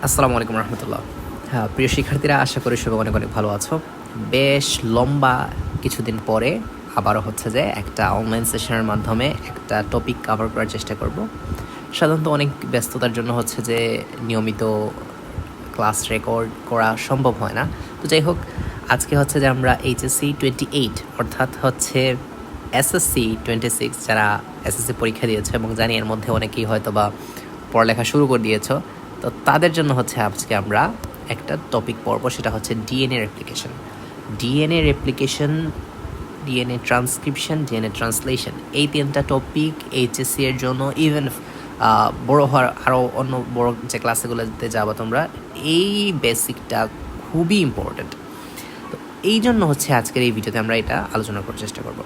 আসসালামু আলাইকুম রহমতুল্লাহ। হ্যাঁ, প্রিয় শিক্ষার্থীরা, আশা করি সবাই অনেক অনেক ভালো আছো। বেশ লম্বা কিছুদিন পরে আবারও হচ্ছে যে একটা অনলাইন সেশনের মাধ্যমে একটা টপিক কভার করার চেষ্টা করব। সাধারণত অনেক ব্যস্ততার জন্য হচ্ছে যে নিয়মিত ক্লাস রেকর্ড করা সম্ভব হয় না। তো যাই হোক, আজকে হচ্ছে যে আমরা এইচএসসি 28 অর্থাৎ হচ্ছে এসএসসি 26 যারা এসএসসি পরীক্ষা দিয়েছে এবং জানি এর মধ্যে অনেকেই হয়তো বা পড়ালেখা শুরু করে দিয়েছো, তো তাদের জন্য হচ্ছে আজকে আমরা একটা টপিক পড়ব, সেটা হচ্ছে DNA replication. DNA replication, DNA transcription, DNA translation, এই তিনটা টপিক এইচএসসি এর জন্য, ইভেন বড় হওয়ার আরও অন্য বড় যে ক্লাসেগুলোতে যাবো তোমরা, এই বেসিকটা খুবই ইম্পর্ট্যান্ট। তো এই জন্য হচ্ছে আজকের এই ভিডিওতে আমরা এটা আলোচনা করার চেষ্টা করব।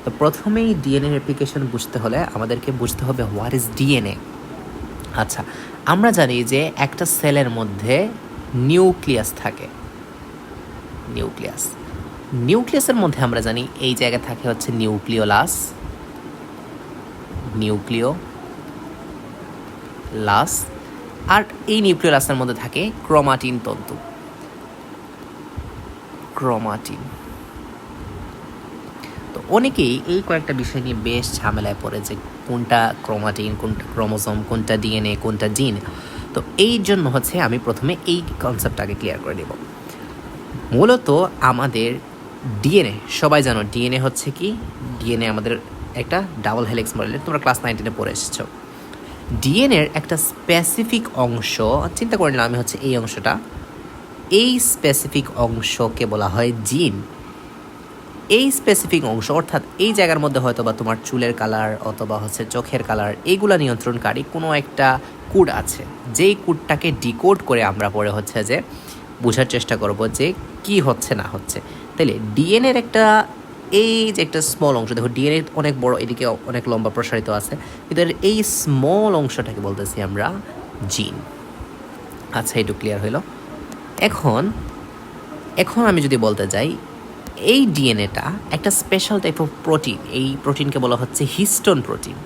তো প্রথমেই ডিএনএ রেপ্লিকেশন বুঝতে হলে আমাদেরকে বুঝতে হবে হোয়াট ইজ ডিএনএ। আচ্ছা, আমরা জানি যে একটা সেলের মধ্যে নিউক্লিয়াস থাকে। নিউক্লিয়াসের মধ্যে আমরা জানি এই জায়গা থাকে হচ্ছে নিউক্লিওলাস, আর এই নিউক্লিওলাসের মধ্যে থাকে ক্রোমাটিন তন্তু। তো অনেকেই এই কয়েকটা বিষয় নিয়ে বেশ ঝামেলায় পড়ে যে কোনটা ক্রোমাটিন, কোনটা ক্রোমোজোম, কোনটা ডিএনএ, কোনটা জিন। তো এই জন্য হচ্ছে আমি প্রথমে এই কনসেপ্টটাকে ক্লিয়ার করে দেব। মূলত আমাদের ডিএনএ, সবাই জানো ডিএনএ হচ্ছে কি, ডিএনএ আমাদের একটা ডাবল হেলিক্স মডেলের, তোমরা ক্লাস 9-10 পড়ে এসেছো। ডিএনএর একটা স্পেসিফিক অংশ, চিন্তা করে নিলাম আমি হচ্ছে এই অংশটা, এই স্পেসিফিক অংশকে বলা হয় জিন। এই স্পেসিফিক অংশ অর্থাৎ এই জায়গার মধ্যে হয়তো বা তোমার চুলের কালার অথবা হচ্ছে চোখের কালার, এইগুলা নিয়ন্ত্রণকারী কোনো একটা কোড আছে, যেই কোডটাকে ডিকোড করে আমরা পরে হচ্ছে যে বোঝার চেষ্টা করব যে কি হচ্ছে না হচ্ছে। তাহলে ডিএনএর একটা, এই যে একটা স্মল অংশ, দেখো ডিএনএ অনেক বড়, এদিকে অনেক লম্বা প্রসারিত আছে, কিন্তু এই স্মল অংশটাকে বলতেছি আমরা জিন। আচ্ছা, একটু ক্লিয়ার হইল। এখন আমি যদি বলতে যাই, এই ডিএনএটা একটা স্পেশাল টাইপ অফ প্রোটিন, এই প্রোটিনকে বলা হচ্ছে হিস্টোন প্রোটিন।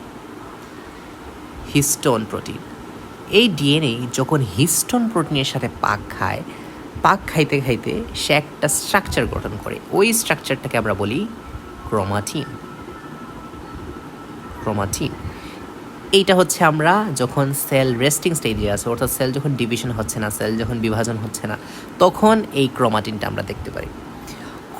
এই ডিএনএ যখন হিস্টোন প্রোটিনের সাথে পাক খাইতে খাইতে সে একটা স্ট্রাকচার গঠন করে, ওই স্ট্রাকচারটাকে আমরা বলি ক্রোমাটিন। এইটা হচ্ছে আমরা যখন সেল রেস্টিং স্টেজে আছে, অর্থাৎ সেল যখন ডিভিশন হচ্ছে না, সেল যখন বিভাজন হচ্ছে না, তখন এই ক্রোমাটিনটা আমরা দেখতে পারি।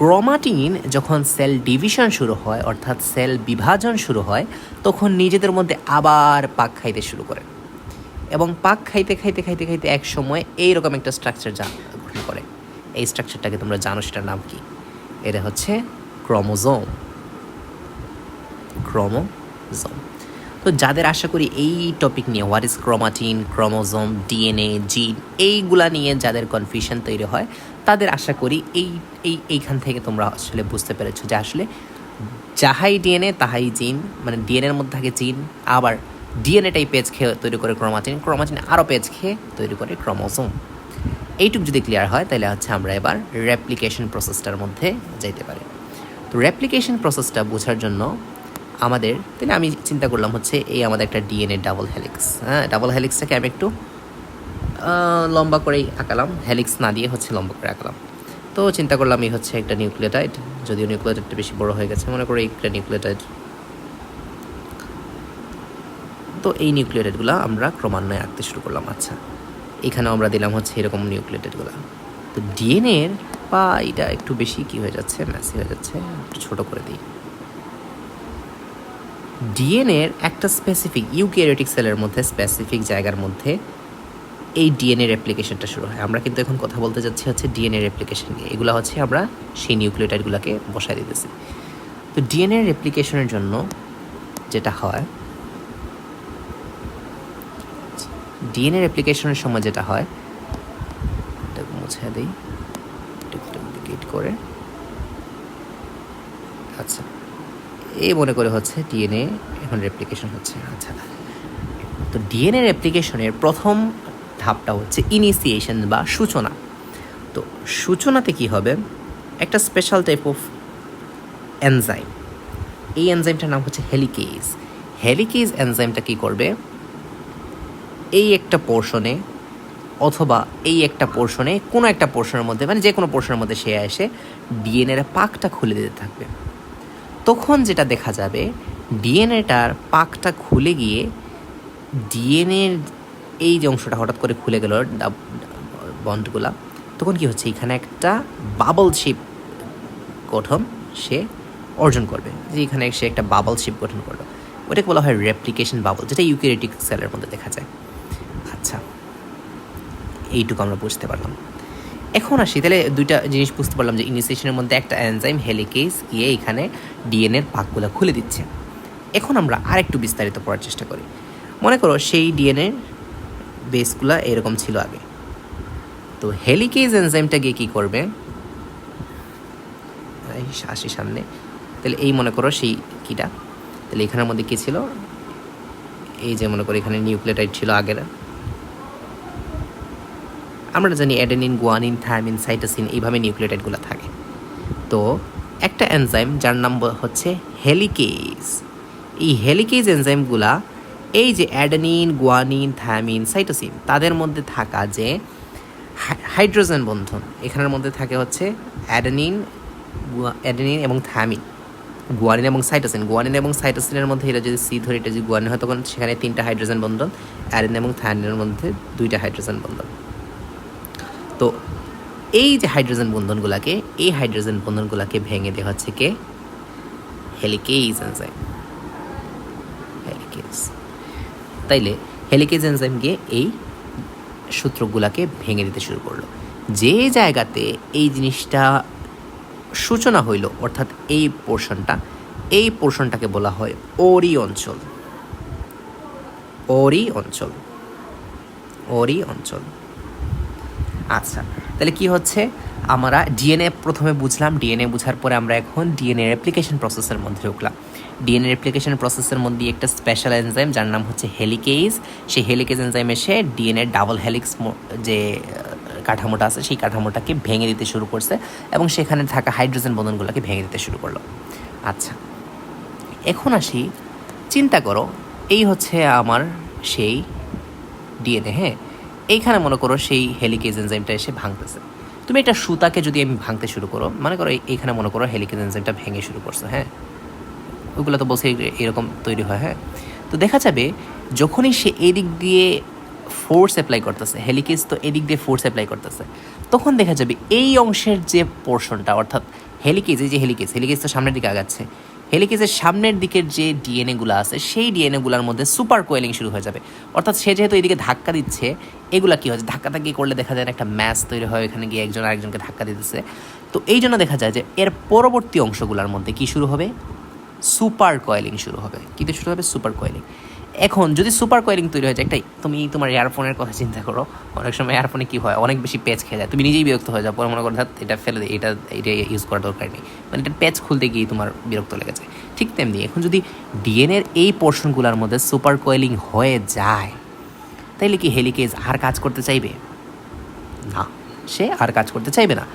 ক্রোমাটিন যখন সেল ডিভিশন শুরু হয়, অর্থাৎ সেল বিভাজন শুরু হয়, তখন নিজেদের মধ্যে আবার পাক খাইতে শুরু করে, এবং পাক খাইতে এক সময় এইরকম একটা স্ট্রাকচার গঠন করে। এই স্ট্রাকচারটাকে তোমরা জানো, সেটার নাম কি? এটা হচ্ছে ক্রোমোজোম। তো যাদের আশা করি এই টপিক নিয়ে, what is chromatin, chromosome, DNA, জিন, এইগুলা নিয়ে যাদের কনফিউশন তৈরি হয়, তাদের আশা করি এইখান থেকে তোমরা আসলে বুঝতে পেরেছো যে আসলে যাহাই ডিএনএ তাহাই জিন, মানে ডিএনএর মধ্যে থাকে জিন, আবার ডিএনএটাই পেজ খেয়ে তৈরি করে ক্রোমাটিন আরও পেজ খেয়ে তৈরি করে ক্রোমোজোম। এইটুকু যদি ক্লিয়ার হয়, তাহলে হচ্ছে আমরা এবার রেপ্লিকেশন প্রসেসটার মধ্যে যাইতে পারি। তো রেপ্লিকেশন প্রসেসটা বোঝার জন্য আমাদের, তাহলে আমি চিন্তা করলাম হচ্ছে এই আমাদের একটা ডিএনএ ডাবল হেলিক্স। হ্যাঁ, ডাবল হেলিক্সটাকে আমি একটু লম্বা করেই আঁকালাম, হেলিক্স না দিয়ে হচ্ছে লম্বা করে আঁকালাম। তো চিন্তা করলাম এই হচ্ছে একটা নিউক্লিওটাইড, যদিও নিউক্লিওটাইডটা বেশি বড় হয়ে গেছে, মনে করি একটা নিউক্লিওটাইড। তো এই নিউক্লিওটাইডগুলো আমরা ক্রমান্বয়ে আঁকতে শুরু করলাম। আচ্ছা, এখানেও আমরা দিলাম হচ্ছে এরকম নিউক্লিওটাইডগুলো। তো ডিএনএর বা এটা একটু বেশি কি হয়ে যাচ্ছে, ম্যাসি হয়ে যাচ্ছে, একটু ছোটো করে দিই। ডিএনএর একটা স্পেসিফিক ইউক্যারিওটিক সেলের মধ্যে, স্পেসিফিক জায়গার মধ্যে এই ডিএনএ রেপ্লিকেশনটা শুরু হয়। আমরা কিন্তু এখন কথা বলতে যাচ্ছি হচ্ছে ডিএনএ রেপ্লিকেশন নিয়ে। এগুলো হচ্ছে আমরা সেই নিউক্লিওটাইডগুলোকে বসাই দিতেছি। তো ডিএনএ রেপ্লিকেশনের জন্য যেটা হয়, ডিএনএ রেপ্লিকেশনের সময় যেটা হয়, এটাকে মুছে দিই ডুপ্লিকেট করে। আচ্ছা, এই মনে করে হচ্ছে ডিএনএ এখন রেপ্লিকেশন হচ্ছে। আচ্ছা, তো ডিএনএ রেপ্লিকেশনের প্রথম ধাপটা হচ্ছে ইনিশিয়েশন বা সূচনা। তো সূচনাতে কি হবে, একটা স্পেশাল টাইপ অফ এনজাইম, এই এনজাইমটার নাম হচ্ছে হেলিকেজ এনজাইমটা কি করবে, এই একটা পোর্শনে অথবা এই একটা পোর্শনে কোনো একটা পোর্শনের মধ্যে মানে যে কোনো পোর্শনের মধ্যে সে এসে ডিএনএর পাকটা খুলে দিতে থাকবে। তখন যেটা দেখা যাবে ডিএনএটার পাকটা খুলে গিয়ে ডিএনএর এই যে অংশটা হঠাৎ করে খুলে গেল বন্ডগুলা, তখন কি হচ্ছে এখানে একটা বাবল শেপ গঠন সে অর্জন করবে, যে এখানে সে একটা বাবল শেপ গঠন করলো, ওটাকে বলা হয় রেপ্লিকেশন বাবল, যেটা ইউক্যারিওটিক সেলের মধ্যে দেখা যায়। আচ্ছা, এইটুকু আমরা বুঝতে পারলাম। এখন আসি তাহলে দুইটা জিনিস বুঝতে পারলাম যে ইনিশিয়েশনের মধ্যে একটা এনজাইম হেলিকেজ গিয়ে এখানে ডিএনএর পাকগুলো খুলে দিচ্ছে। এখন আমরা আরেকটু বিস্তারিত পড়ার চেষ্টা করি। মনে করো সেই ডিএনএর বেসগুলো এরকম ছিল আগে, তো হেলিকেজ এনজাইমটা গিয়ে কী করবে, আসি সামনে, তাহলে এই মনে করো সেই কীটা, তাহলে এখানের মধ্যে কী ছিল, এই যে মনে করো এখানে নিউক্লিওটাইড ছিল আগের, আমরা জানি অ্যাডেনিন, গুয়ানিন, থায়ামিন, সাইটোসিন, এইভাবে নিউক্লিওটাইডগুলো থাকে। তো একটা এনজাইম যার নাম হচ্ছে হেলিকেজ, এই হেলিকেজ এনজাইমগুলা এই যে অ্যাডেনিন, গুয়ানিন, থায়ামিন, সাইটোসিন তাদের মধ্যে থাকা যে হাইড্রোজেন বন্ধন, এখানের মধ্যে থাকে হচ্ছে অ্যাডেনিন এবং থায়ামিন, গুয়ানিন এবং সাইটোসিন। গুয়ানিন এবং সাইটোসিনের মধ্যে এটা যদি সি ধরে, এটা যদি গুয়ানিন হয় তখন সেখানে 3টা হাইড্রোজেন বন্ধন, অ্যাডেনিন এবং থায়ামিনের মধ্যে 2টা হাইড্রোজেন বন্ধন। তো এই যে হাইড্রোজেন বন্ধনগুলোকে, এই হাইড্রোজেন বন্ধনগুলোকে ভেঙে দেওয়া হচ্ছে কে, হেলিকেজ এনজাইম, হেলিকেজ। তাইলে হেলিকেজ এনজাইম গিয়ে এই সূত্রগুলোকে ভেঙে দিতে শুরু করলো। যে জায়গাতে এই জিনিসটা সূচনা হইল, অর্থাৎ এই পোর্শনটাকে বলা হয় ওরি অঞ্চল, ওরি অঞ্চল, ওরি অঞ্চল। আচ্ছা, তাহলে কি হচ্ছে, আমরা ডিএনএ প্রথমে বুঝলাম, ডিএনএ বুঝার পরে আমরা এখন ডিএনএ রেপ্লিকেশন প্রসেসের মধ্যে ঢুকলাম। ডিএনএ রেপ্লিকেশন প্রসেসের মধ্যে একটা স্পেশাল এনজাইম যার নাম হচ্ছে হেলিকেজ, সেই হেলিকেজ এনজাইম এসে ডিএনএ ডাবল হেলিক্স যে কাঠামোটা আছে সেই কাঠামোটাকে ভেঙে দিতে শুরু করছে এবং সেখানে থাকা হাইড্রোজেন বন্ধনগুলোকে ভেঙে দিতে শুরু করলো। আচ্ছা, এখন আসি, চিন্তা করো এই হচ্ছে আমার সেই ডিএনএ, হ্যাঁ, এইখানে মনে করো সেই হেলিকেজ এনজাইমটা এসে ভাঙতেছে। তুমি একটা সুতাকে যদি আমি ভাঙতে শুরু করো, মনে করো এইখানে মনে করো হেলিকেজ এনজাইমটা ভেঙে শুরু করছো, হ্যাঁ, ওইগুলো তো বসে এরকম তৈরি হয়, হ্যাঁ। তো দেখা যাবে যখনই সে এদিক দিয়ে ফোর্স অ্যাপ্লাই করতেছে, হেলিকেজ তো এদিক দিয়ে ফোর্স অ্যাপ্লাই করতেছে, তখন দেখা যাবে এই অংশের যে পোর্শনটা, অর্থাৎ হেলিকেজ, এই যে হেলিকেজ তো সামনের দিকে আগাচ্ছে, হেলিকেজের সামনের দিকের যে ডিএনএগুলো আছে সেই ডিএনএগুলোর মধ্যে সুপার কোয়েলিং শুরু হয়ে যাবে। অর্থাৎ সে যেহেতু এদিকে ধাক্কা দিচ্ছে, এগুলা কী হচ্ছে, ধাক্কি করলে দেখা যায় একটা ম্যাচ তৈরি হয়, এখানে গিয়ে একজন আরেকজনকে ধাক্কা দিতেছে। তো এই জন্য দেখা যায় যে এর পরবর্তী অংশগুলোর মধ্যে কী শুরু হবে, সুপার কয়েলিং শুরু হবে। কীতে শুরু হবে, সুপার কয়েলিং। এখন যদি সুপার কয়েলিং তৈরি হয়ে যায়, একটাই তুমি তোমার এয়ারফোনের কথা চিন্তা করো, অনেক সময় এয়ারফোনে কী হয়, অনেক বেশি পেচ খেয়ে যায়, তুমি নিজেই বিরক্ত হয়ে যাও, পরে মনে করো এটা ফেলে দিই, এটা ইউজ করার দরকার নেই, মানে এটা পেচ খুলতে গিয়ে তোমার বিরক্ত লেগে যায়। ঠিক তেমনি এখন যদি ডিএনএর এই পোর্শনগুলোর মধ্যে সুপার কয়েলিং হয়ে যায়, তাইলে কি হেলিকেজ আর কাজ করতে চাইবে না, সে আর কাজ করতে চাইবে না।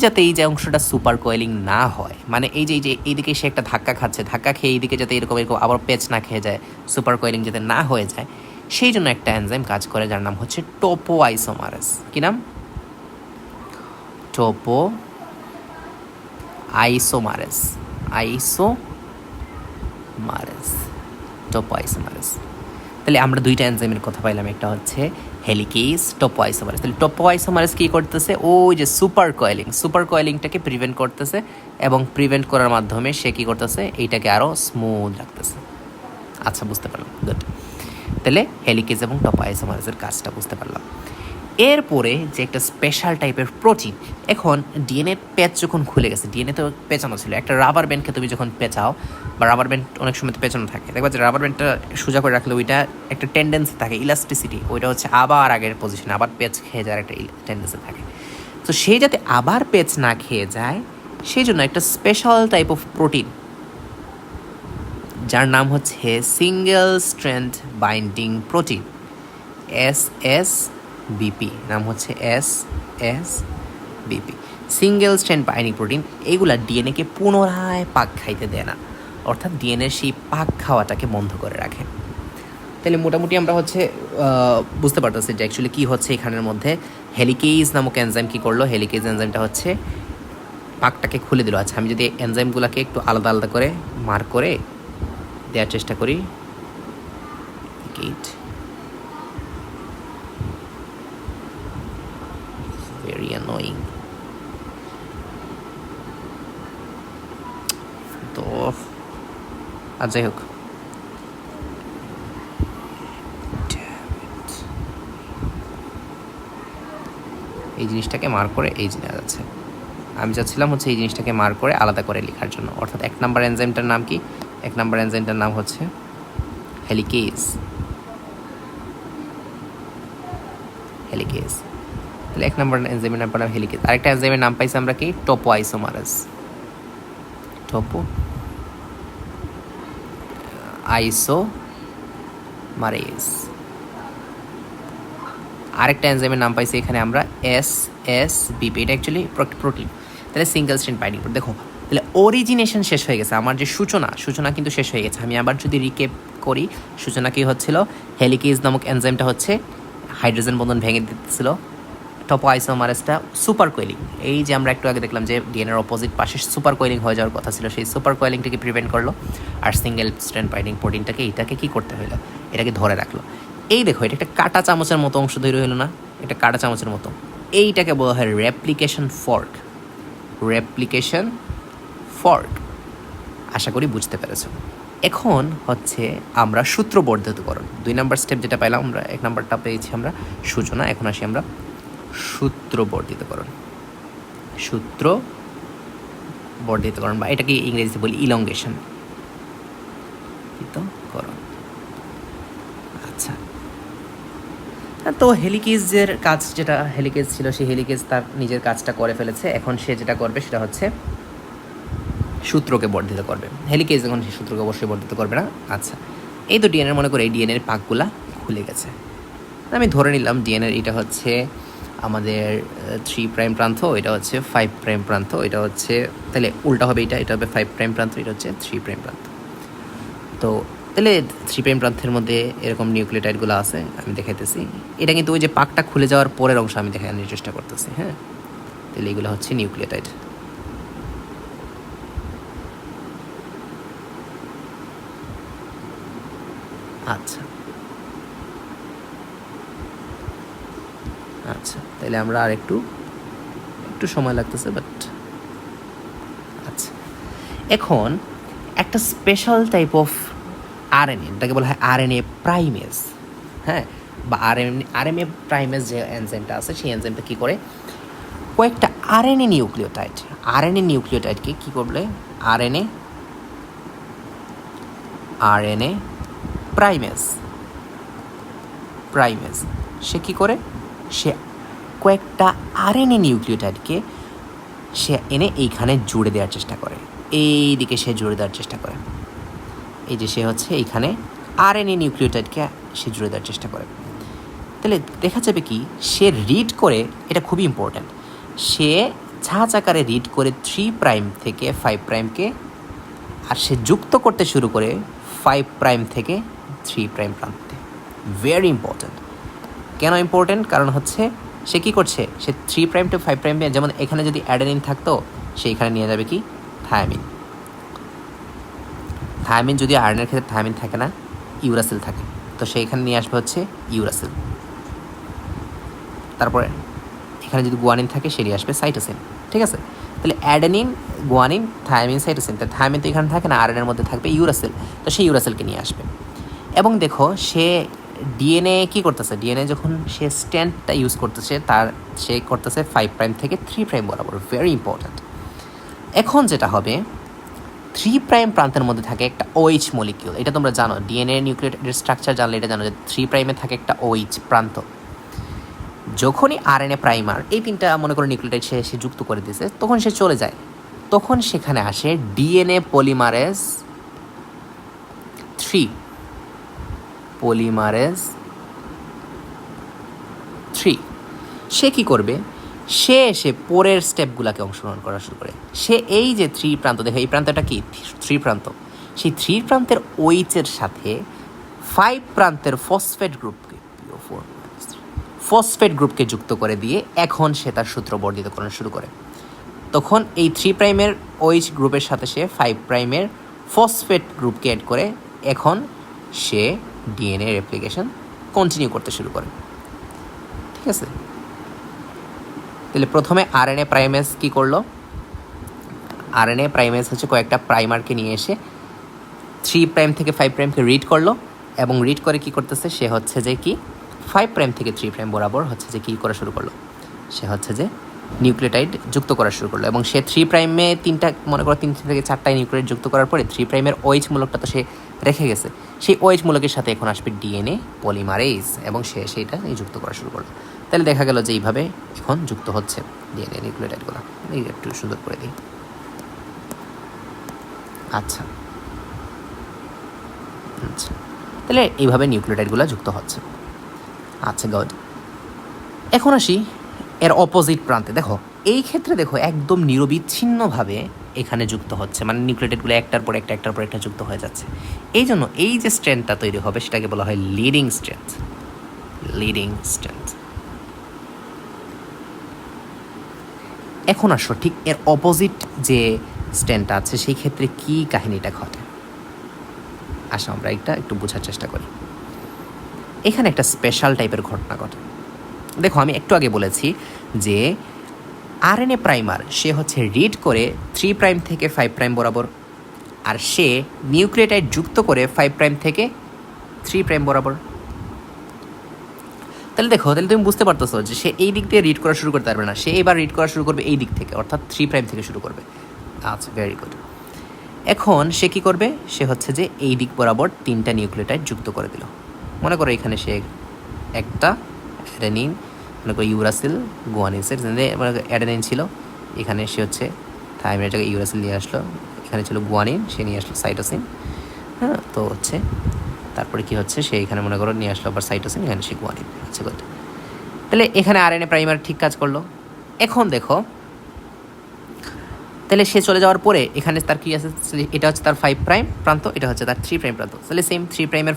যাতে এই যে অংশটা সুপার কয়েলিং না হয়, মানে এই যে এইদিকে সে একটা ধাক্কা খাচ্ছে, ধাক্কা খেয়ে এইদিকে যাতে এরকম আবার পেচ না খেয়ে যায়, সুপার কয়েলিং যাতে না হয়ে যায়, সেই জন্য একটা এনজাইম কাজ করে যার নাম হচ্ছে টোপো আইসোমারেস। কি নাম, টোপো আইসোমারেস, টোপো আইসোমারেস। তাহলে আমরা দুইটা এনজাইমের কথা পাইলাম, একটা হচ্ছে হেলিকেজ, টোপো আইসোমারেস। তাহলে টোপো আইসোমারেস কী করতেছে, ওই যে সুপার কয়েলিংটাকে প্রিভেন্ট করতেছে এবং প্রিভেন্ট করার মাধ্যমে সে কী করতেছে, এইটাকে আরও স্মুথ রাখতেছে। আচ্ছা, বুঝতে পারলাম, গুড। তাহলে হেলিকেজ এবং টোপো আইসোমারেসের কাজটা বুঝতে পারলাম। এরপরে যে একটা স্পেশাল টাইপের প্রোটিন, এখন ডিএনএ প্যাচ যখন খুলে গেছে, ডিএনএ তো পেঁচানো ছিল, একটা রাবার ব্যান্ডকে তুমি যখন পেঁচাও, বা রাবার ব্যান্ড অনেক সময় তো পেঁচানো থাকে, দেখবা যে রাবার ব্যান্ডটা সোজা করে রাখলে ওইটা একটা টেন্ডেন্সি থাকে, ইলাস্টিসিটি, ওইটা হচ্ছে আবার আগের পজিশনে আবার পেঁচ খেয়ে যাওয়ার একটা টেন্ডেন্সি থাকে। তো সেই যাতে আবার পেঁচ না খেয়ে যায়, সেই জন্য একটা স্পেশাল টাইপ অফ প্রোটিন যার নাম হচ্ছে single strength binding protein, SSBP, নাম হচ্ছে SSBP, single strand binding protein. এগুলা ডিএনএকে পুনরায় পাক খাইতে দেয় না, অর্থাৎ ডিএনএর সেই পাক খাওয়াটাকে বন্ধ করে রাখে। তাহলে মোটামুটি আমরা হচ্ছে বুঝতে পারতেছি যে অ্যাকচুয়ালি কী হচ্ছে এখানের মধ্যে। হেলিকেজ নামক এনজাইম কী করলো, হেলিকেজ এনজাইমটা হচ্ছে পাকটাকে খুলে দিল। আচ্ছা, আমি যদি এনজাইমগুলোকে একটু আলাদা আলাদা করে মার্ক করে দেওয়ার চেষ্টা করি, গেট ভেরি অ্যানোয়িং। তো আর যাই হোক, এই জিনিসটাকে মার্ক করে এই জিনিস আছে, আমি চাচ্ছিলাম হচ্ছে এই জিনিসটাকে মার্ক করে আলাদা করে লেখার জন্য। অর্থাৎ 1 নাম্বার এনজাইমটার নাম কি, 1 নাম্বার এনজাইমটার নাম হচ্ছে হেলিকেজ। হেলিকেজ, তাহলে 1 নাম্বার এনজাইমের নাম পেলাম হেলিকেজ। আরেকটা এনজাইমের নাম পাইছি আমরা কি, টোপো আইসোমারেজ। টোপো আইসোমারেজ। আরেকটা এনজাইমের নাম পাইছি এখানে আমরা SSBP। এটা অ্যাকচুয়ালি প্রোটিন, তাহলে সিঙ্গেল স্ট্র্যান্ড বাইন্ডিং। দেখো তাহলে অরিজিনেশন শেষ হয়ে গেছে, আমার যে সূচনা কিন্তু শেষ হয়ে গেছে। আমি আবার যদি রিকেপ করি, সূচনা কী হচ্ছিল, হেলিকেজ নামক এনজাইমটা হচ্ছে হাইড্রোজেন বন্ধন ভেঙে দিতেছিল। টোপো আইসোমারেজটা সুপার কোয়েলিং, এই যে আমরা একটু আগে দেখলাম যে ডিএনএর অপোজিট পাশে সুপার কোয়েলিং হয়ে যাওয়ার কথা ছিল, সেই সুপার কোয়েলিংটাকে প্রিভেন্ট করলো। আর সিঙ্গেল স্ট্র্যান্ড বাইন্ডিং প্রোটিনটাকে এটাকে কী করতে হলো, এটাকে ধরে রাখলো। এই দেখো, এটা একটা কাঁটা চামচের মতো অংশ তৈরি হলো না, এটা কাঁটা চামচের মতো। এইটাকে বলা হয় রেপ্লিকেশন ফর্ক। রেপ্লিকেশন ফর্ক, আশা করি বুঝতে পেরেছ। এখন হচ্ছে আমরা সূত্র বর্ধিতকরণ, 2 নাম্বার স্টেপ যেটা পাইলাম আমরা, 1 নাম্বারটা পেয়েছি আমরা সূচনা, এখন আসি আমরা সূত্র বর্ধিতকরণ। সূত্র বর্ধিতকরণ বা এটাকে ইংরেজিতে বলি ইলংগেশন করণ। আচ্ছা, তো হেলিকেজের কাজ যেটা হেলিকেজ ছিল, সেই হেলিকেজ তার নিজের কাজটা করে ফেলেছে। এখন সে যেটা করবে সেটা হচ্ছে সূত্রকে বর্ধিত করবে। হেলিকেজ এখন সেই সূত্রকে অবশ্যই বর্ধিত করবে না। আচ্ছা, এই তো ডিএনএর মনে করে এই ডিএনএর পাকগুলা খুলে গেছে। আমি ধরে নিলাম ডিএনএর এটা হচ্ছে আমাদের 3 প্রাইম প্রান্ত, এটা হচ্ছে 5 প্রাইম প্রান্ত, এটা হচ্ছে তাহলে উল্টা হবে, এটা হবে 5 প্রাইম প্রান্ত, এটা হচ্ছে 3 প্রাইম প্রান্ত। তো তাহলে 3 প্রাইম প্রান্তের মধ্যে এরকম নিউক্লিওটাইডগুলো আছে, আমি দেখাইতেছি। এটা কিন্তু ওই যে পাকটা খুলে যাওয়ার পরের অংশ আমি দেখানোর চেষ্টা করতেছি। হ্যাঁ, তাহলে এগুলো হচ্ছে নিউক্লিওটাইড। আচ্ছা আচ্ছা, তাহলে আমরা আর একটু সময় লাগতেছে, বাট আচ্ছা। এখন একটা স্পেশাল টাইপ অফ আরএনএ, এটাকে বলা হয় আরএনএ প্রাইমেজ। হ্যাঁ, বা আরএনএ প্রাইমেজ যে এনজাইমটা আছে, সেই এনজাইমটা কী করে, কয়েকটা আরএনএ নিউক্লিওটাইডকে কী করলে, আরএনএ প্রাইমেজ সে কী করে, সে কয়েকটা আরএনএ নিউক্লিওটাইডকে সে এনে এইখানে জুড়ে দেওয়ার চেষ্টা করে, এই দিকে সে জুড়ে দেওয়ার চেষ্টা করে। এই যে সে হচ্ছে এইখানে আরএনএ নিউক্লিওটাইডকে সে জুড়ে দেওয়ার চেষ্টা করে। তাহলে দেখা যাবে কি, সে রিড করে, এটা খুবই ইম্পর্ট্যান্ট, সে ছাঁচ আকারে রিড করে 3 প্রাইম থেকে 5 প্রাইমকে, আর সে যুক্ত করতে শুরু করে 5 প্রাইম থেকে 3 প্রাইম প্রান্তে। Very important. কেন ইম্পর্ট্যান্ট? কারণ হচ্ছে সে কী করছে, সে 3 প্রাইম টু 5 প্রাইমে, যেমন এখানে যদি অ্যাডেনিন থাকতো, সে এখানে নিয়ে যাবে কি, থায়ামিন। যদি আয়রনের ক্ষেত্রে থায়ামিন থাকে না, ইউরাসিল থাকে, তো সে এখানে নিয়ে আসবে হচ্ছে ইউরাসিল। তারপরে এখানে যদি গুয়ানিন থাকে, সে নিয়ে আসবে সাইটোসিন। ঠিক আছে, তাহলে অ্যাডেনিন, গুয়ানিন, থায়ামিন, সাইটোসিন। তাহলে থায়ামিন তো এখানে থাকে না, আরএনএর মধ্যে থাকবে ইউরাসিল, তো সেই ইউরাসিলকে নিয়ে আসবে। এবং দেখো সে ডিএনএ কী করতেছে, ডিএনএ যখন সে স্ট্যান্ডটা ইউজ করতেছে, সে করতেছে 5 প্রাইম থেকে 3 প্রাইম বরাবর। Very important. এখন যেটা হবে, 3 প্রাইম প্রান্তের মধ্যে থাকে একটা OH মলিকিউল। এটা তোমরা জানো, ডিএনএ নিউক্লিওটাইডের স্ট্রাকচার জানলে এটা জানো যে 3 প্রাইমে থাকে একটা OH প্রান্ত। যখনই আরএনএ প্রাইমার এই 3টা মনে করো নিউক্লিওটাইড সে যুক্ত করে দিয়েছে, তখন সে চলে যায়, তখন সেখানে আসে ডিএনএ পলিমারেজ 3। সে কী করবে, সে এসে পরের স্টেপগুলোকে অংশগ্রহণ করা শুরু করে। সে এই যে 3 প্রান্ত, দেখো এই প্রান্তটা কি 3 প্রান্ত, সেই 3 প্রান্তের OH-এর সাথে 5 প্রান্তের ফসফেট গ্রুপকে যুক্ত করে দিয়ে এখন সে তার সূত্র বর্ধিতকরণ শুরু করে। তখন এই 3 প্রাইমের OH গ্রুপের সাথে সে 5 প্রাইমের ফসফেট গ্রুপকে অ্যাড করে এখন সে ডিএনএ রেপ্লিকেশন কন্টিনিউ করতে শুরু করে। ঠিক আছে, তাহলে প্রথমে আরএনএ প্রাইমেস কি করলো? আরএনএ প্রাইমেস হচ্ছে কয়েকটা প্রাইমারকে নিয়ে এসে 3 প্রাইম থেকে 5 প্রাইমকে রিড করলো এবং রিড করে কি করতেছে, সে হচ্ছে যে কি 5 প্রাইম থেকে 3 প্রাইম বরাবর হচ্ছে যে কী করা শুরু করলো, সে হচ্ছে যে নিউক্লিওটাইড যুক্ত করা শুরু করলো। এবং সে 3 প্রাইমে মনে করো 3 থেকে 4টায় নিউক্লিওটাইড যুক্ত করার পরে 3 প্রাইমের OH মূলকটা তো সে রেখে গেছে, সেই OH মূলকের সাথে এখন আসবে ডিএনএ পলিমারেজ এবং সে সেইটা যুক্ত করা শুরু করলো। তাহলে দেখা গেল যে এইভাবে এখন যুক্ত হচ্ছে ডিএনএ নিউক্লিওটাইডগুলো। এই একটু সুন্দর করে দিই। আচ্ছা, তাহলে এইভাবে নিউক্লিওটাইডগুলো যুক্ত হচ্ছে। আচ্ছা গুড। এখন আসি এর অপোজিট প্রান্তে। দেখো এই ক্ষেত্রে দেখো একদম নিরবিচ্ছিন্নভাবে এখানে যুক্ত হচ্ছে, মানে নিউক্লিওটাইডগুলো একটার পর একটা যুক্ত হয়ে যাচ্ছে। এই জন্য এই যে স্ট্রেন্থটা তৈরি হবে সেটাকে বলা হয় লিডিং স্ট্রেন্থ। এখন আসো ঠিক এর অপোজিট যে স্ট্রেন্থটা আছে সেই ক্ষেত্রে কি কাহিনীটা ঘটে, আসো আমরা একটু বোঝার চেষ্টা করি। এখানে একটা স্পেশাল টাইপের ঘটনা ঘটে। দেখো আমি একটু আগে বলেছি যে আরএনএ প্রাইমার সে হচ্ছে রিড করে 3 প্রাইম থেকে 5 প্রাইম বরাবর, আর সে নিউক্লিওটাইড যুক্ত করে 5 প্রাইম থেকে 3 প্রাইম বরাবর। তাহলে দেখো, তাহলে তুমি বুঝতে পারতেছো যে সে এই দিক দিয়ে রিড করা শুরু করতে পারবে না, সে এবার রিড করা শুরু করবে এই দিক থেকে, অর্থাৎ 3 প্রাইম থেকে শুরু করবে। আচ্ছা, ভেরি গুড। এখন সে কি করবে, সে হচ্ছে যে এই দিক বরাবর 3টা নিউক্লিওটাইড যুক্ত করে দিল। মনে করো এখানে সে একটা অ্যাডেনিন, মনে করো ইউরাসিল গুয়ানিনসের অ্যাডেনিন ছিল, এখানে সে হচ্ছে থাইমিনের জায়গায় ইউরাসিল নিয়ে আসলো, এখানে ছিল গুয়ানিন, সে নিয়ে আসলো সাইটোসিন। হ্যাঁ, তো হচ্ছে তারপরে কি হচ্ছে, সে এখানে মনে করো নিয়ে আসলো আবার সাইটোসিন, এখানে সে গুয়ানিন। আচ্ছা গুড। তাহলে এখানে আরএনএ প্রাইমার ঠিক কাজ করলো। এখন দেখো তাহলে সে চলে যাওয়ার পরে এখানে তার কী আছে, এটা হচ্ছে তার 5 প্রাইম প্রান্ত, এটা হচ্ছে তার 3 প্রাইম প্রান্ত। তাহলে সেম 3 প্রাইমের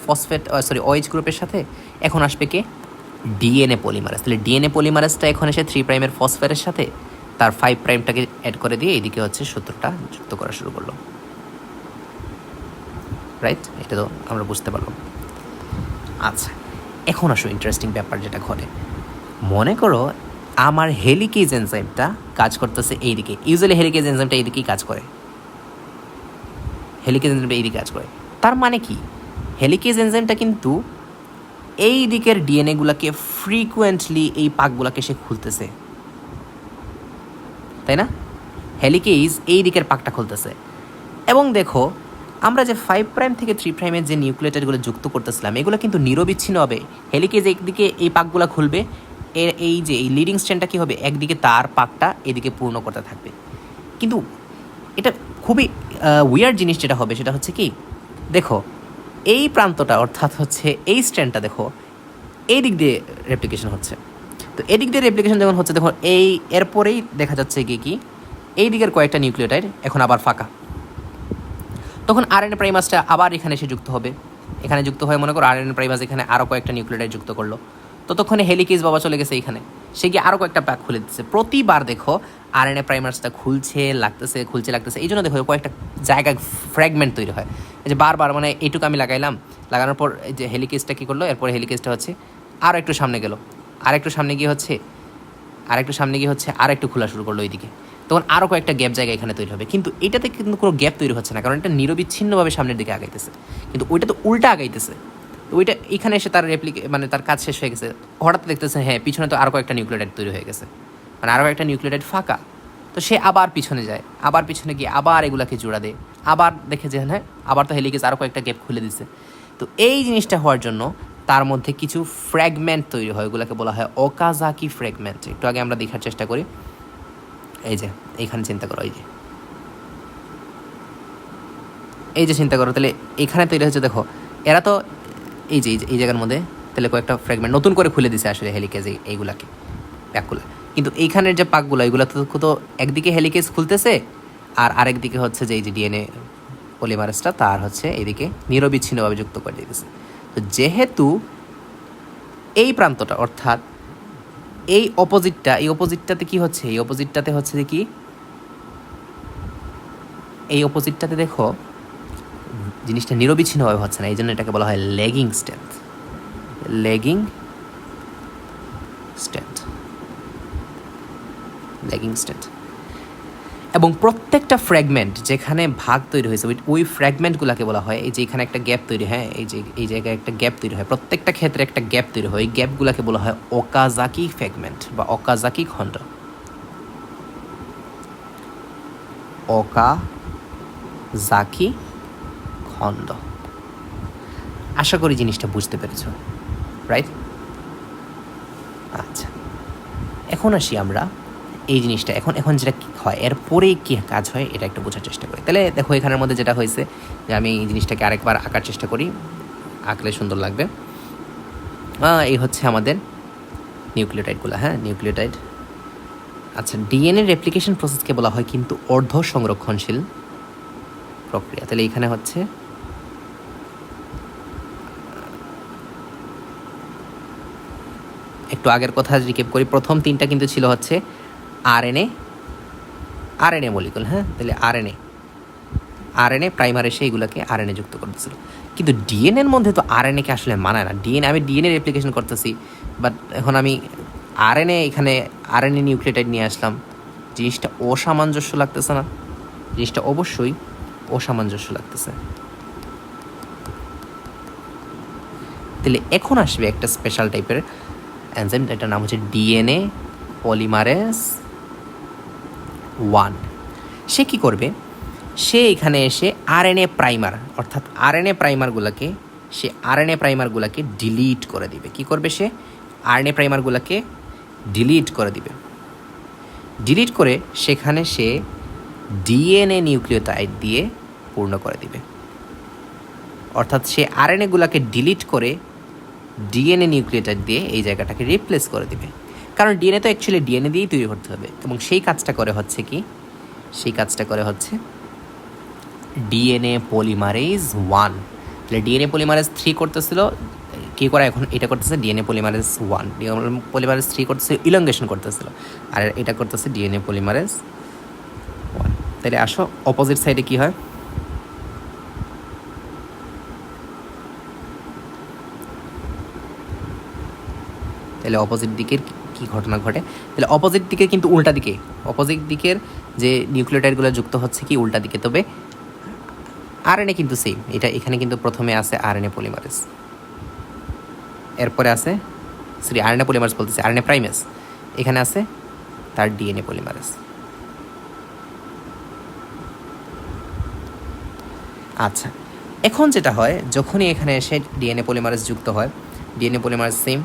OH গ্রুপের সাথে এখন আসবে কে, ডিএনএ পলিমারেজ। তাহলে ডিএনএ পলিমারেজটা এখন এসে 3 প্রাইমের ফসফেটের সাথে তার 5 প্রাইমটাকে অ্যাড করে দিয়ে এইদিকে হচ্ছে সূত্রটা যুক্ত করা শুরু করলো। রাইট, এটা তো আমরা বুঝতে পারলাম। আচ্ছা, এখন আসো ইন্টারেস্টিং ব্যাপার যেটা ঘটে। মনে করো আমার হেলিকেজ এনজাইমটা কাজ করতেছে এইদিকে। ইউজুয়ালি হেলিকেজ এনজাইমটা এইদিকেই কাজ করে, এইদিকে কাজ করে। তার মানে কি, হেলিকেজ এনজাইমটা কিন্তু এই দিকের ডিএনএগুলোকে ফ্রিকুয়েন্টলি এই পাকগুলোকে সে খুলতেছে, তাই না? হেলিকেজ এই দিকের পাকটা খুলতেছে। এবং দেখো আমরা যে 5 প্রাইম থেকে 3 প্রাইমের যে নিউক্লিওটাইডগুলো যুক্ত করতেছিলাম এগুলো কিন্তু নিরবিচ্ছিন্ন হবে। হেলিকেজ একদিকে এই পাকগুলো খুলবে, এই যে এই লিডিং স্ট্র্যান্ডটা কী হবে, একদিকে তার পাকটা এদিকে পূর্ণ করতে থাকবে। কিন্তু এটা খুবই উইয়ার্ড জিনিস যেটা হবে সেটা হচ্ছে কি, দেখো এই প্রান্তটা অর্থাৎ হচ্ছে এই স্ট্র্যান্ডটা দেখো এই দিক দিয়ে রেপ্লিকেশন হচ্ছে। তো এই দিক দিয়ে রেপ্লিকেশন যখন হচ্ছে, দেখো এরপরেই দেখা যাচ্ছে কি এই দিকের কয়েকটা নিউক্লিওটাইড এখন আবার ফাঁকা। তখন আরএনএ প্রাইমাসটা আবার এখানে এসে যুক্ত হবে, এখানে যুক্ত হয়ে মনে করো আরএনএ প্রাইমাস এখানে আরও কয়েকটা নিউক্লিওটাইড যুক্ত করলো। ততক্ষণে হেলিকেজ বাবা চলে গেছে এইখানে, সে গিয়ে আরও কয়েকটা প্যাক খুলে দিচ্ছে। প্রতিবার দেখো আরএনএ প্রাইমার্সটা খুলছে লাগতেছে। এই জন্য দেখো কয়েকটা জায়গায় ফ্র্যাগমেন্ট তৈরি হয়। এই যে বারবার মানে এইটুকু আমি লাগানোর পর এই যে হেলিকেজটা কী করলো, এরপরে হেলিকেজটা হচ্ছে আরও একটু সামনে গেলো, আর একটু সামনে গিয়ে হচ্ছে আর একটু খোলা শুরু করলো এইদিকে। তখন আরও কয়েকটা গ্যাপ জায়গা এখানে তৈরি হবে। কিন্তু এটাতে কিন্তু কোনো গ্যাপ তৈরি হচ্ছে না, কারণ এটা নিরবিচ্ছিন্নভাবে সামনের দিকে আগাইতেছে। কিন্তু ওইটা তো উল্টা আগাইতেছে। তো ওইটা এখানে এসে তার মানে তার কাজ শেষ হয়ে গেছে, হঠাৎ দেখতেছে হ্যাঁ পিছনে তো আরও কয়েকটা নিউক্লিওটাইড তৈরি হয়ে গেছে, মানে আরও একটা নিউক্লিওটাইড ফাঁকা। তো সে আবার পিছনে যায়, আবার পিছনে গিয়ে আবার এগুলাকে জোড়া দেয়, আবার দেখে যে হ্যাঁ আবার তো হেলিকেজ আরও কয়েকটা গ্যাপ খুলে দিচ্ছে। তো এই জিনিসটা হওয়ার জন্য তার মধ্যে কিছু ফ্র্যাগমেন্ট তৈরি হয়, ওগুলোকে বলা হয় ওকাজাকি ফ্র্যাগমেন্ট। একটু আগে আমরা দেখার চেষ্টা করি। এই যে এইখানে চিন্তা করো, এই যে চিন্তা করো, তাহলে এখানে তৈরি হচ্ছে। দেখো এরা তো এই জায়গার মধ্যে তাহলে কয়েকটা ফ্র্যাগমেন্ট নতুন করে খুলে দিছে আসলে হেলিকেজ এইগুলাকে প্যাকগুলো। কিন্তু এইখানের যে পাকগুলো এগুলো তো একদিকে হেলিকেজ খুলতেছে আর আরেকদিকে হচ্ছে যে এই যে ডিএনএ পলিমারেজটা তার হচ্ছে এইদিকে নিরবিচ্ছিন্নভাবে যুক্ত করে দিতেছে। তো তো যেহেতু এই প্রান্তটা অর্থাৎ এই অপোজিটটাতে কি হচ্ছে, এই অপোজিটটাতে হচ্ছে যে কি, এই অপোজিটটাতে দেখো জিনিসটা নিরবিচ্ছিন্নভাবে হচ্ছে না, এই জন্য এটাকে বলা হয় lagging strength. Lagging strength, lagging strength. এবং প্রত্যেকটা ফ্র্যাগমেন্ট যেখানে ভাগ তৈরি হয়েছে ওই ফ্র্যাগমেন্টগুলোকে বলা হয়, এই যে এখানে একটা গ্যাপ তৈরি হয়, এই যে এই জায়গায় একটা গ্যাপ তৈরি হয়, প্রত্যেকটা ক্ষেত্রে একটা গ্যাপ তৈরি হয়, এই গ্যাপগুলোকে বলা হয় ওকাজাকি ফ্র্যাগমেন্ট বা ওকাজাকি খণ্ড। ওকাজাকি খণ্ড। আশা করি জিনিসটা বুঝতে পেরেছো, রাইট? আচ্ছা, এখন আসি আমরা এই জিনিসটা, এখন যেটা হয় এরপরে কী কাজ হয় এটা একটু বোঝার চেষ্টা করি। তাহলে দেখো এখানের মধ্যে যেটা হয়েছে যে আমি এই জিনিসটাকে আরেকবার আঁকার চেষ্টা করি, আঁকলে সুন্দর লাগবে। এই হচ্ছে আমাদের নিউক্লিওটাইডগুলো, হ্যাঁ নিউক্লিওটাইড। আচ্ছা, ডিএনএ রেপ্লিকেশন প্রসেসকে বলা হয় কিন্তু অর্ধ সংরক্ষণশীল প্রক্রিয়া। তাহলে এখানে হচ্ছে একটু আগের কথা রিকেপ করি, প্রথম তিনটা কিন্তু ছিল হচ্ছে আরএনএ মলিকুল, হ্যাঁ। তাহলে আরএনএ প্রাইমার এসে এগুলোকে আরএনএ যুক্ত করতেছিল, কিন্তু ডিএনএর মধ্যে তো আরএনএকে আসলে মানায় না। আমি ডিএনএ রেপ্লিকেশন করতেছি, বাট এখন আমি এখানে আরএনএ নিউক্লিওটাইড নিয়ে আসলাম, জিনিসটা অসামঞ্জস্য লাগতেছে না? জিনিসটা অবশ্যই অসামঞ্জস্য লাগতেছে। তাহলে এখন আসবে একটা স্পেশাল টাইপের এনজাইম, এটার নাম হচ্ছে ডিএনএ পলিমারেজ 1। সে কি করবে, সে এখানে এসে আরএনএ প্রাইমার অর্থাৎ আরএনএ প্রাইমারগুলোকে ডিলিট করে দিবে। কি করবে সে? আরএনএ প্রাইমারগুলোকে ডিলিট করে দিবে। ডিলিট করে সেখানে সে ডিএনএ নিউক্লিওটাইড দিয়ে পূর্ণ করে দিবে। অর্থাৎ সে আরএনএগুলোকে ডিলিট করে ডিএনএ নিউক্লিওটাইড দিয়ে এই জায়গাটাকে রিপ্লেস করে দিবে। কারণ ডিএনএ তো অ্যাকচুয়ালি ডিএনএ দিয়েই তৈরি করতে হবে, এবং সেই কাজটা করে হচ্ছে কি, ডিএনএ পলিমারেজ 1। তাহলে ডিএনএ পলিমারেজ 3 করতেছিল, কী করে এখন এটা করতেছে ডিএনএ পলিমারেজ 1। ডিএনএ পলিমারেজ 3 করতেছে ইলঙ্গেশন করতেছিল, আর এটা করতেছে ডিএনএ পলিমারেজ 1। তাহলে আসো অপোজিট সাইডে কি হয়। তাহলে অপোজিট দিকের কী ঘটনা ঘটে? তাহলে অপোজিট দিকে কিন্তু উল্টা দিকে, অপোজিট দিকের যে নিউক্লিওটাইডগুলো যুক্ত হচ্ছে কি উল্টা দিকে, তবে আরএনএ কিন্তু সেম। এখানে কিন্তু প্রথমে আছে আরএনএ পলিমারেজ, এরপরে আছে আরএনএ পলিমারেজ বলতেছে আরএনএ প্রাইমেজ, এখানে আছে তার ডিএনএ পলিমারেজ। আচ্ছা, এখন যেটা হয় যখনই এখানে এসে ডিএনএ পলিমারেজ যুক্ত হয়, ডিএনএ পলিমারেজ সেম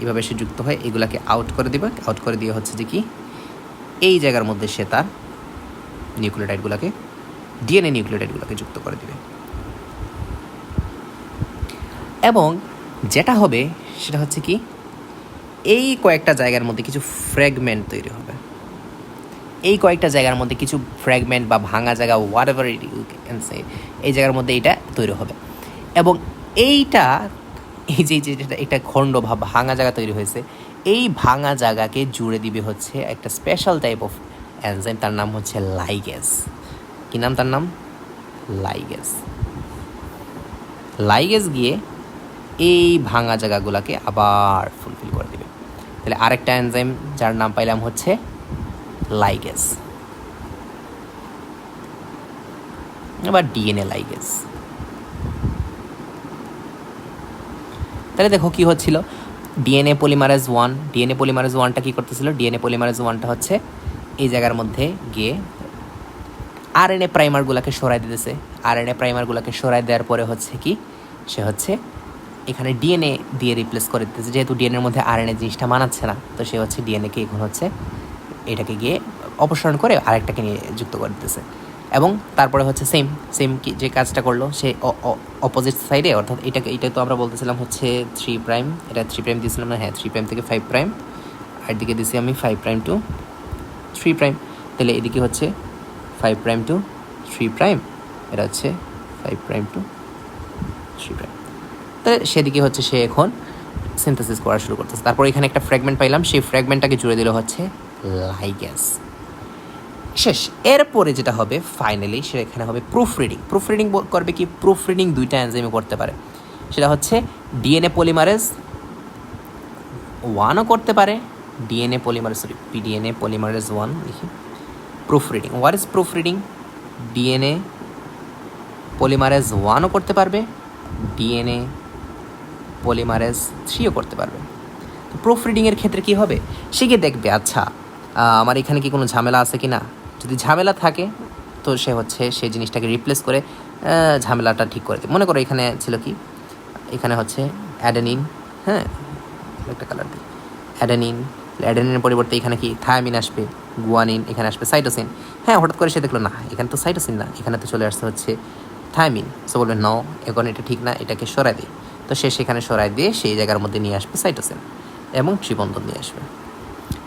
এভাবে সে যুক্ত হয়, এগুলাকে আউট করে দিবে। আউট করে দিয়ে হচ্ছে যে কি এই জায়গার মধ্যে সে তার নিউক্লিওটাইডগুলোকে ডিএনএ নিউক্লিওটাইডগুলোকে যুক্ত করে দিবে। এবং যেটা হবে সেটা হচ্ছে কি, এই কয়েকটা জায়গার মধ্যে কিছু ফ্র্যাগমেন্ট তৈরি হবে। এই কয়েকটা জায়গার মধ্যে কিছু ফ্র্যাগমেন্ট বা ভাঙা জায়গা whatever it you can say, এই জায়গার মধ্যে এটা তৈরি হবে। এবং এইটা এই যে একটা খণ্ড বা ভাঙা জায়গা তৈরি হয়েছে, এই ভাঙা জায়গাকে জুড়ে দিবে হচ্ছে একটা স্পেশাল টাইপ অফ এনজাইম, তার নাম হচ্ছে লাইগেজ। কী নাম তার নাম? লাইগেজ। লাইগেজ গিয়ে এই ভাঙা জায়গাগুলোকে আবার ফুলফিল করে দিবে। তাহলে আরেকটা এনজাইম যার নাম পাইলাম হচ্ছে লাইগেজ, আবার ডিএনএ লাইগেজ। তাহলে দেখো কি হচ্ছিল, ডিএনএ পলিমারেজ 1টা কী করতেছিল, ডিএনএ পলিমারেজ 1টা হচ্ছে এই জায়গার মধ্যে গিয়ে আরএনএ প্রাইমারগুলোকে সরাই দিতেছে। আরএনএ প্রাইমারগুলোকে সরাই দেওয়ার পরে হচ্ছে কি, সে হচ্ছে এখানে ডিএনএ দিয়ে রিপ্লেস করে দিতেছে। যেহেতু ডিএনএর মধ্যে আরএনএ জিনিসটা মানাচ্ছে না, তো সে হচ্ছে ডিএনএকে এখন হচ্ছে এটাকে গিয়ে অপসারণ করে আরেকটাকে নিয়ে যুক্ত করে দিতেছে। এবং তারপরে হচ্ছে সেম কি যে কাজটা করলো সে অপোজিট সাইডে, অর্থাৎ এটা তো আমরা বলতেছিলাম হচ্ছে 3', এটা 3' দিয়েছিলাম না? হ্যাঁ, 3' থেকে 5', আর এদিকে দিছি আমি 5' টু 3'। তাহলে এদিকে হচ্ছে 5' টু 3', এটা হচ্ছে 5' টু 3'। তো সেদিকে হচ্ছে সে এখন সিনথেসিস করা শুরু করতেছে। তারপর এখানে একটা ফ্র্যাগমেন্ট পাইলাম, সেই ফ্র্যাগমেন্টটাকে জুড়ে দিল হচ্ছে লাইগ্যাস। শেষ। এরপরে যেটা হবে ফাইনালি সেখানে হবে প্রুফ রিডিং। প্রুফ রিডিং করবে কি? প্রুফ রিডিং দুইটা এনজাইমে করতে পারে, সেটা হচ্ছে ডিএনএ পলিমারেজ 1ও করতে পারে, পিডিএনএ পলিমারেজ 1 লিখি। Proof reading, what is proof reading? DNA polymerase 1ও করতে পারবে, ডিএনএ পলিমারেজ 3ও করতে পারবে। তো প্রুফ রিডিংয়ের ক্ষেত্রে কী হবে? সে গিয়ে দেখবে আচ্ছা আমার এখানে কি কোনো ঝামেলা আছে কি না। যদি ঝামেলা থাকে তো সে হচ্ছে সেই জিনিসটাকে রিপ্লেস করে ঝামেলাটা ঠিক করে দেবে। মনে করো এখানে ছিল কি, এখানে হচ্ছে অ্যাডেনিন, হ্যাঁ একটা কালার দিই, অ্যাডেনিনের পরিবর্তে এখানে কি থায়ামিন আসবে, গুয়ানিন, এখানে আসবে সাইটোসিন। হ্যাঁ, হঠাৎ করে সে দেখলো না এখানে তো সাইটোসিন না, এখানে তো চলে আসছে হচ্ছে থায়ামিন। সো বলবে ন, এখন এটা ঠিক না, এটাকে সরাই দিই। তো সে সেখানে সরাই দিয়ে সেই জায়গার মধ্যে নিয়ে আসবে সাইটোসিন এবং ত্রিবন্ধন নিয়ে আসবে।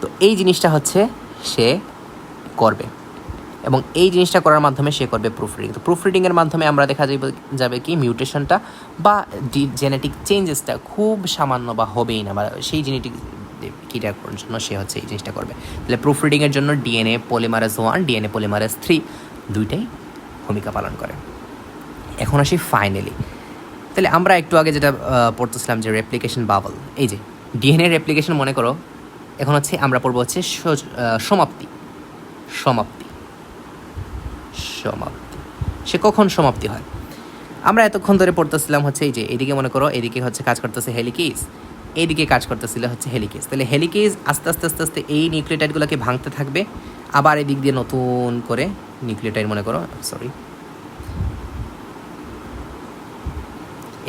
তো এই জিনিসটা হচ্ছে সে করবে, এবং এই জিনিসটা করার মাধ্যমে সে করবে প্রুফ রিডিং। তো প্রুফ রিডিংয়ের মাধ্যমে আমরা দেখা যাবে কি মিউটেশনটা বা জেনেটিক চেঞ্জেসটা খুব সামান্য বা হবেই না, বা সেই জেনেটিক কিটার করার জন্য সে হচ্ছে এই জিনিসটা করবে। তাহলে প্রুফ রিডিংয়ের জন্য ডিএনএ পলিমারেজ 1, ডিএনএ পলিমারেজ 3 দুইটাই ভূমিকা পালন করে। এখন আসি ফাইনালি, তাহলে আমরা একটু আগে যেটা পড়তেছিলাম যে রেপ্লিকেশন বাবল, এই যে ডিএনএ রেপ্লিকেশন মনে করো এখন হচ্ছে আমরা পড়বো হচ্ছে সমাপ্তি। সে কখন সমাপ্তি হয়? আমরা এতক্ষণ ধরে পড়তেছিলাম হচ্ছে এই যে এদিকে মনে করো এদিকে হচ্ছে কাজ করতেছে হেলিকেজ, এইদিকে কাজ করতেছিল হচ্ছে হেলিকেজ। তাহলে হেলিকেজ আস্তে আস্তে আস্তে আস্তে এই নিউক্লিওটাইডগুলোকে ভাঙতে থাকবে, আবার এদিক দিয়ে নতুন করে নিউক্লিওটাইড মনে করো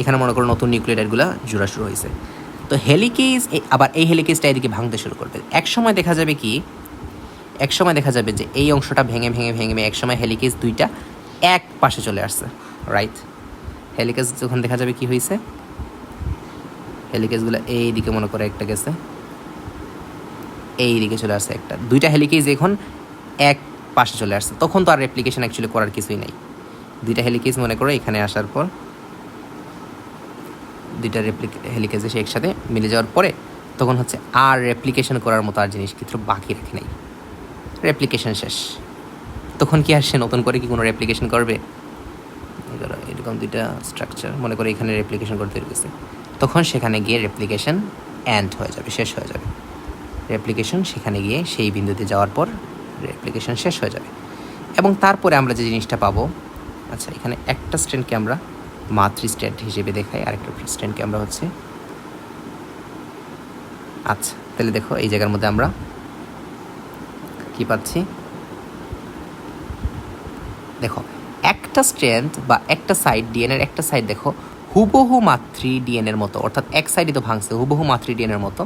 এখানে মনে করো নতুন নিউক্লিওটাইডগুলো জোড়া শুরু হয়েছে। তো হেলিকেজ আবার এই হেলিকেজটা এদিকে ভাঙতে শুরু করবে। এক সময় দেখা যাবে যে এই অংশটা ভেঙে একসময় হেলিকেজ দুইটা এক পাশে চলে আসছে, রাইট? হেলিকেজ যখন দেখা যাবে কি হয়েছে, হেলিকেজগুলো এই দিকে মনে করে একটা গেছে, এই দিকে চলে আসছে একটা, দুইটা হেলিকেজ এখন এক পাশে চলে আসছে। তখন তো আর রেপ্লিকেশন অ্যাকচুয়ালি করার কিছুই নাই। দুইটা হেলিকেজ মনে করো এখানে আসার পর দুইটা হেলিকেজ এসে একসাথে মিলে যাওয়ার পরে তখন হচ্ছে আর রেপ্লিকেশন করার মতো আর জিনিস কিছু বাকি রাখে নাই, রেপ্লিকেশন শেষ। তখন কি আর সে নতুন করে কি কোনো রেপ্লিকেশন করবে? এরকম দুইটা স্ট্রাকচার মনে করে এখানে রেপ্লিকেশন করতে গেছে, তখন সেখানে গিয়ে রেপ্লিকেশন এন্ড হয়ে যাবে, শেষ হয়ে যাবে। রেপ্লিকেশন সেখানে গিয়ে সেই বিন্দুতে যাওয়ার পর রেপ্লিকেশন শেষ হয়ে যাবে। এবং তারপরে আমরা যে জিনিসটা পাবো, আচ্ছা এখানে একটা স্ট্র্যান্ডকে আমরা মাতৃ স্ট্র্যান্ড হিসেবে দেখাই, আরেকটা স্ট্র্যান্ডকে আমরা হচ্ছে, আচ্ছা তাহলে দেখো এই জায়গার মধ্যে আমরা কি পাচ্ছি, দেখো একটা স্ট্র্যান্ড বা একটা সাইড ডিএনএর একটা সাইড দেখো হুবহু মাতৃ ডিএনএর মতো, অর্থাৎ এক সাইডই তো ভাঙছে হুবহু মাতৃ ডিএনএর মতো,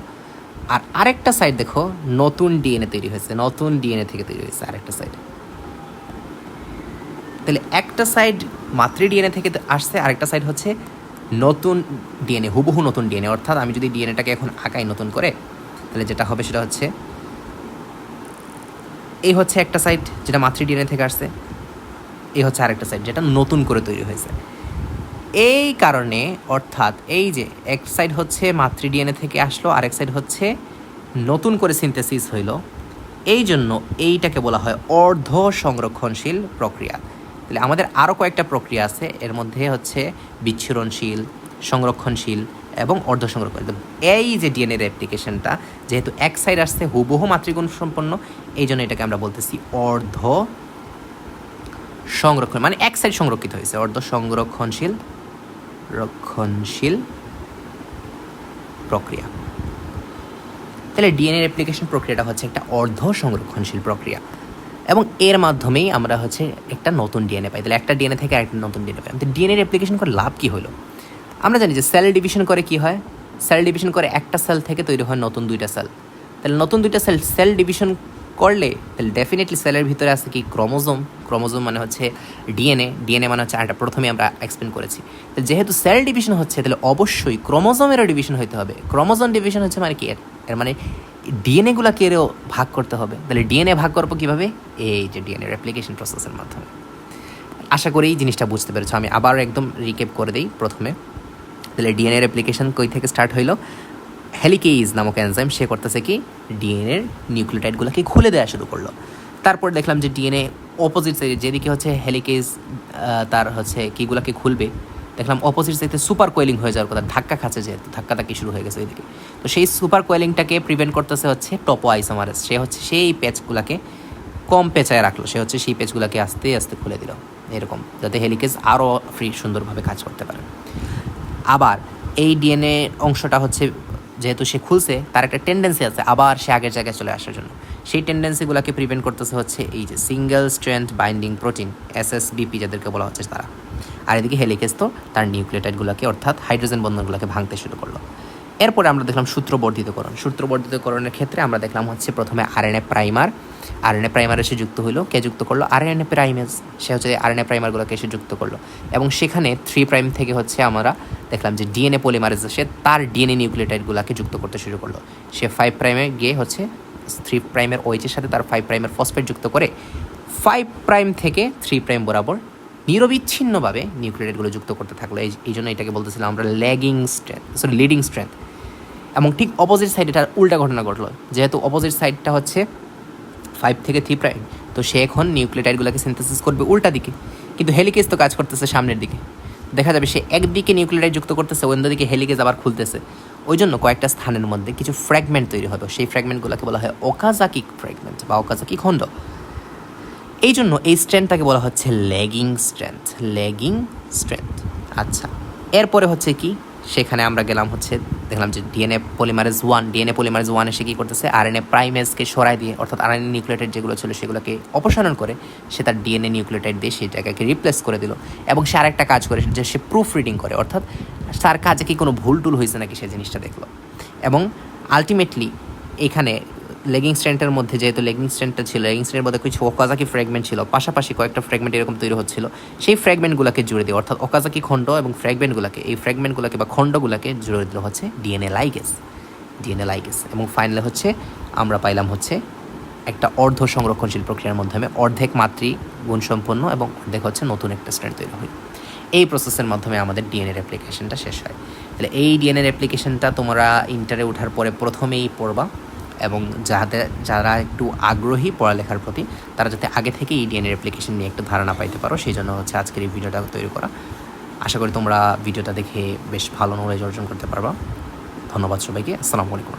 আর আরেকটা সাইড দেখো নতুন ডিএনএ তৈরি হয়েছে, নতুন ডিএনএ থেকে তৈরি হয়েছে আরেকটা সাইড। তাহলে একটা সাইড মাতৃ ডিএনএ থেকে আসছে, আরেকটা সাইড হচ্ছে নতুন ডিএনএ, হুবহু নতুন ডিএনএ। অর্থাৎ আমি যদি ডিএনএটাকে এখন আঁকাই নতুন করে, তাহলে যেটা হবে সেটা হচ্ছে এই হচ্ছে একটা সাইড যেটা মাতৃ ডিএনএ থেকে আসছে, এই হচ্ছে আরেকটা সাইড যেটা নতুন করে তৈরি হয়েছে। এই কারণে অর্থাৎ এই যে এক সাইড হচ্ছে মাতৃ ডিএনএ থেকে আসলো, আরেক সাইড হচ্ছে নতুন করে সিনথেসিস হইল, এই জন্য এইটাকে বলা হয় অর্ধ সংরক্ষণশীল প্রক্রিয়া। তাহলে আমাদের আরও কয়েকটা প্রক্রিয়া আছে, এর মধ্যে হচ্ছে বিচ্ছুরণশীল, সংরক্ষণশীল এবং অর্ধ সংরক্ষণ। এই যে ডিএনএ রেপ্লিকেশনটা যেহেতু এক সাইড আসছে হুবহু মাতৃগুণ সম্পন্ন, এই জন্য এটাকে আমরা বলতেছি অর্ধ সংরক্ষণ, মানে এক সাইড সংরক্ষিত হয়েছে, অর্ধ সংরক্ষণশীল প্রক্রিয়া। তাহলে ডিএনএ রেপ্লিকেশন প্রক্রিয়াটা হচ্ছে একটা অর্ধ সংরক্ষণশীল প্রক্রিয়া, এবং এর মাধ্যমেই আমরা হচ্ছে একটা নতুন ডিএনএ পাই। তাহলে একটা ডিএনএ থেকে আরেকটা নতুন ডিএনএ পাই। ডিএনএ রেপ্লিকেশন করে লাভ কী হলো? আমরা জানি যে সেল ডিভিশন করে কি হয়, সেল ডিভিশন করে একটা সেল থেকে তৈরি হয় নতুন দুইটা সেল। তাহলে নতুন দুইটা সেল ডিভিশন করলে তাহলে ডেফিনেটলি সেলের ভিতরে আছে কি ক্রোমোজোম মানে হচ্ছে ডিএনএ মানে হচ্ছে আরেকটা, প্রথমে আমরা এক্সপ্লেন করেছি। তাহলে যেহেতু সেল ডিভিশন হচ্ছে তাহলে অবশ্যই ক্রোমোজোমেরও ডিভিশন হতে হবে। ক্রোমোজোম ডিভিশন হচ্ছে মানে কি, এর মানে ডিএনএগুলোকেও ভাগ করতে হবে। তাহলে ডিএনএ ভাগ করবো কীভাবে? এই যে ডিএনএ রেপ্লিকেশন প্রসেসের মাধ্যমে। আশা করি এই জিনিসটা বুঝতে পেরেছো। আমি আবার একদম রিক্যাপ করে দিই। প্রথমে তাহলে ডিএনএ রেপ্লিকেশন কই থেকে স্টার্ট হইলো? হেলিকেজ নামক এনজাইম সে করতেছে কি ডিএনএর নিউক্লিওটাইডগুলোকে খুলে দেওয়া শুরু করলো। তারপর দেখলাম যে ডিএনএ অপোজিট সাইডে যেদিকে হচ্ছে হেলিকেজ তার হচ্ছে কীগুলোকে খুলবে, দেখলাম অপোজিট সাইডে সুপার কোয়েলিং হয়ে যাওয়ার কথা, ধাক্কা খাচ্ছে, যেহেতু ধাক্কাধাক্কি শুরু হয়ে গেছে ওইদিকে। তো সেই সুপার কোয়েলিংটাকে প্রিভেন্ট করতেছে হচ্ছে টপো আইসোমারেজ। সে হচ্ছে সেই পেজগুলোকে কম পেঁচায় রাখলো, সে হচ্ছে সেই পেজগুলোকে আস্তে আস্তে খুলে দিল এরকম, যাতে হেলিকেজ আরও সুন্দরভাবে কাজ করতে পারে। আবার এই ডিএনএ অংশটা হচ্ছে যেহেতু সে খুলছে, তার একটা টেন্ডেন্সি আছে আবার সে আগের জায়গায় চলে আসার জন্য। সেই টেন্ডেন্সিগুলোকে প্রিভেন্ট করতেছে হচ্ছে এই যে single strength binding protein SSBP যাদেরকে বলা হচ্ছে তারা। আর এদিকে হেলিকেজ তো তার নিউক্লিওটাইডগুলোকে অর্থাৎ হাইড্রোজেন বন্ধনগুলোকে ভাঙতে শুরু করলো। এরপরে আমরা দেখলাম সূত্রবর্ধিতকরণ। সূত্রবর্ধিতকরণের ক্ষেত্রে আমরা দেখলাম হচ্ছে প্রথমে আরএনএ প্রাইমারে সে যুক্ত হইলো। কে যুক্ত করলো? RNA primase. সে হচ্ছে আরএনএ প্রাইমারগুলোকে সে যুক্ত করলো এবং সেখানে 3 প্রাইম থেকে হচ্ছে আমরা দেখলাম যে ডিএনএ পলিমারেজ সে তার ডিএনএ নিউক্লিওটাইডগুলোকে যুক্ত করতে শুরু করলো। সে 5 প্রাইমে গিয়ে হচ্ছে 3 প্রাইমের ওইচের সাথে তার 5 প্রাইমের ফসফেট যুক্ত করে 5 প্রাইম থেকে 3 প্রাইম বরাবর নিরবিচ্ছিন্নভাবে নিউক্লিওটাইডগুলো যুক্ত করতে থাকলো। এই জন্য এটাকে বলতেছিলাম আমরা লিডিং স্ট্রেংথ। এবং ঠিক অপোজিট সাইডে এটার উল্টা ঘটনা ঘটলো, যেহেতু অপোজিট সাইডটা হচ্ছে 5 থেকে 3 প্রাইম, তো সে এখন নিউক্লিওটাইডগুলোকে সিনথেসিস করবে উল্টা দিকে, কিন্তু হেলিকেজ তো কাজ করতেছে সামনের দিকে। দেখা যাবে সে একদিকে নিউক্লিওটাইড যুক্ত করতেছে, অন্যদিকে হেলিকেজ আবার খুলতেছে। ওই জন্য কয়েকটা স্থানের মধ্যে কিছু ফ্র্যাগমেন্ট তৈরি হবে, সেই ফ্র্যাগমেন্টগুলোকে বলা হয় ওকাজাকি ফ্র্যাগমেন্ট বা ওকাজাকি খণ্ড। এই জন্য এই স্ট্রেংথটাকে বলা হচ্ছে ল্যাগিং স্ট্রেংথ। আচ্ছা, এরপরে হচ্ছে কি, সেখানে আমরা গেলাম হচ্ছে দেখলাম যে ডিএনএ পলিমারেজ 1 এসে কী করতেছে আরএনএ প্রাইমেজকে সরাই দিয়ে, অর্থাৎ আরএনএ নিউক্লিওটাইড যেগুলো ছিল সেগুলোকে অপসারণ করে সে তার ডিএনএ নিউক্লিওটাইড দিয়ে সেই জায়গাকে রিপ্লেস করে দিল। এবং সে আরেকটা কাজ করে যে সে প্রুফ রিডিং করে, অর্থাৎ তার কাজে কি কোনো ভুল টুল হয়েছে নাকি সে জিনিসটা দেখলো। এবং আলটিমেটলি এখানে লেগিং স্ট্রেন্টের মধ্যে, যেহেতু লেগিং স্ট্রেন্টটা ছিল, লেগিং স্ট্রেন্টের মধ্যে কিছু ওকাজাকি ফ্র্যাগমেন্ট ছিল, পাশাপাশি কয়েকটা ফ্র্যাগমেন্ট এরকম তৈরি হচ্ছিল, সেই ফ্র্যাগমেন্টগুলোকে জুড়ে দিয়ে, অর্থাৎ ওকাজাকি খণ্ড এবং ফ্র্যাগমেন্টগুলোকে বা খণ্ডগুলোকে জুড়ে দিল হচ্ছে ডিএনএ লাইগেজ। এবং ফাইনালে হচ্ছে আমরা পাইলাম হচ্ছে একটা অর্ধ সংরক্ষণশীল প্রক্রিয়ার মাধ্যমে অর্ধেক মাতৃ গুণসম্পন্ন এবং অর্ধেক হচ্ছে নতুন একটা স্ট্রেন্ট তৈরি হয়। এই প্রসেসের মাধ্যমে আমাদের ডিএনএ রেপ্লিকেশনটা শেষ হয়। তাহলে এই ডিএনএ রেপ্লিকেশনটা তোমরা ইন্টারে ওঠার পরে প্রথমেই পড়বা, এবং যারা একটু আগ্রহী পড়ালেখার প্রতি তারা যাতে আগে থেকে এই ডিএনএ অ্যাপ্লিকেশন নিয়ে একটু ধারণা পাইতে পারো, সেই জন্য হচ্ছে আজকের এই ভিডিওটা তৈরি করা। আশা করি তোমরা ভিডিওটা দেখে বেশ ভালো নলেজ অর্জন করতে পারবা। ধন্যবাদ সবাইকে। আসসালামু আলাইকুম।